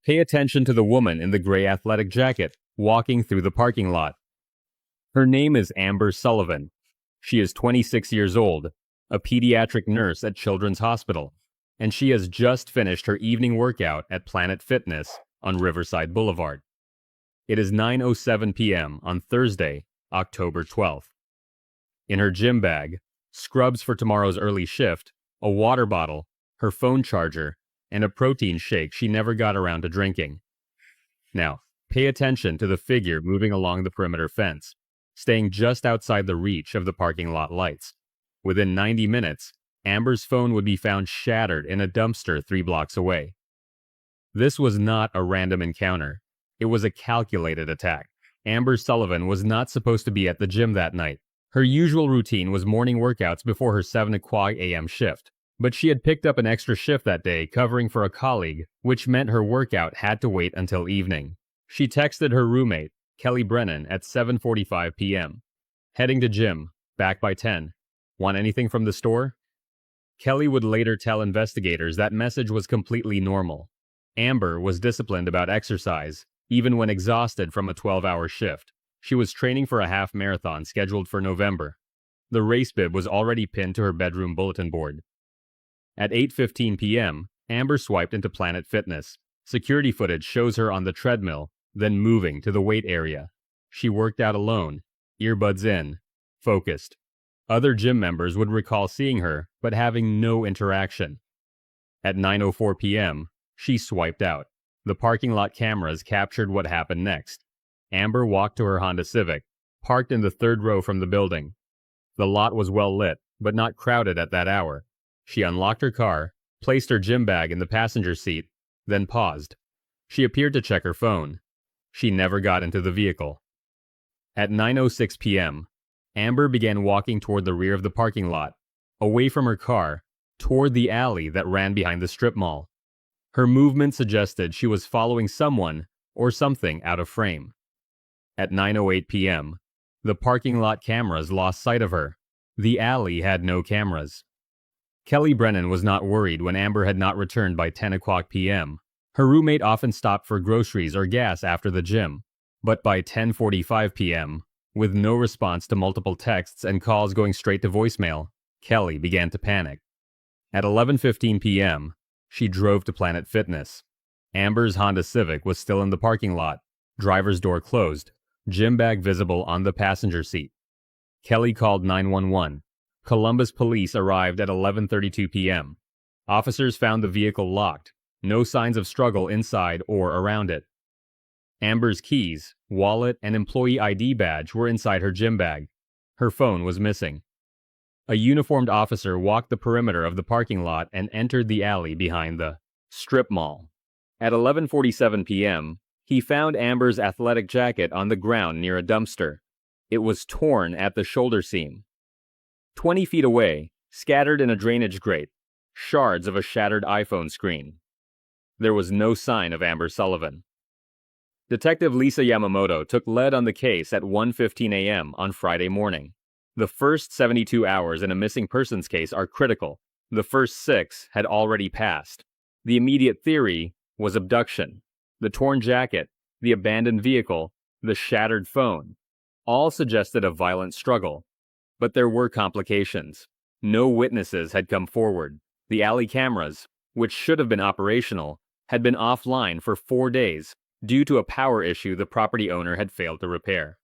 Pay attention to the woman in the gray athletic jacket walking through the parking lot. Her name is Amber Sullivan. She is 26 years old, a pediatric nurse at Children's Hospital, and she has just finished her evening workout at Planet Fitness on Riverside Boulevard. It is 9:07 p.m. on Thursday, October 12th. In her gym bag, scrubs for tomorrow's early shift, a water bottle, her phone charger, and a protein shake she never got around to drinking. Now, pay attention to the figure moving along the perimeter fence, staying just outside the reach of the parking lot lights. Within 90 minutes, Amber's phone would be found shattered in a dumpster 3 blocks away. This was not a random encounter. It was a calculated attack. Amber Sullivan was not supposed to be at the gym that night. Her usual routine was morning workouts before her 7 o'clock a.m. shift. But she had picked up an extra shift that day covering for a colleague, which meant her workout had to wait until evening. She texted her roommate, Kelly Brennan, at 7:45 p.m. Heading to gym, back by 10. Want anything from the store? Kelly would later tell investigators that message was completely normal. Amber was disciplined about exercise, even when exhausted from a 12-hour shift. She was training for a half marathon scheduled for November. The race bib was already pinned to her bedroom bulletin board. At 8:15 p.m., Amber swiped into Planet Fitness. Security footage shows her on the treadmill, then moving to the weight area. She worked out alone, earbuds in, focused. Other gym members would recall seeing her, but having no interaction. At 9:04 p.m., she swiped out. The parking lot cameras captured what happened next. Amber walked to her Honda Civic, parked in the third row from the building. The lot was well lit, but not crowded at that hour. She unlocked her car, placed her gym bag in the passenger seat, then paused. She appeared to check her phone. She never got into the vehicle. At 9:06 p.m., Amber began walking toward the rear of the parking lot, away from her car, toward the alley that ran behind the strip mall. Her movement suggested she was following someone or something out of frame. At 9:08 p.m., the parking lot cameras lost sight of her. The alley had no cameras. Kelly Brennan was not worried when Amber had not returned by 10 o'clock p.m. Her roommate often stopped for groceries or gas after the gym. But by 10:45 p.m., with no response to multiple texts and calls going straight to voicemail, Kelly began to panic. At 11:15 p.m., she drove to Planet Fitness. Amber's Honda Civic was still in the parking lot, driver's door closed, gym bag visible on the passenger seat. Kelly called 911. Columbus police arrived at 11:32 p.m. Officers found the vehicle locked, no signs of struggle inside or around it. Amber's keys, wallet, and employee ID badge were inside her gym bag. Her phone was missing. A uniformed officer walked the perimeter of the parking lot and entered the alley behind the strip mall. At 11:47 p.m., he found Amber's athletic jacket on the ground near a dumpster. It was torn at the shoulder seam. 20 feet away, scattered in a drainage grate, shards of a shattered iPhone screen. There was no sign of Amber Sullivan. Detective Lisa Yamamoto took lead on the case at 1:15 a.m. on Friday morning. The first 72 hours in a missing persons case are critical. The first 6 had already passed. The immediate theory was abduction. The torn jacket, the abandoned vehicle, the shattered phone, all suggested a violent struggle. But there were complications. No witnesses had come forward. The alley cameras, which should have been operational, had been offline for 4 days due to a power issue the property owner had failed to repair.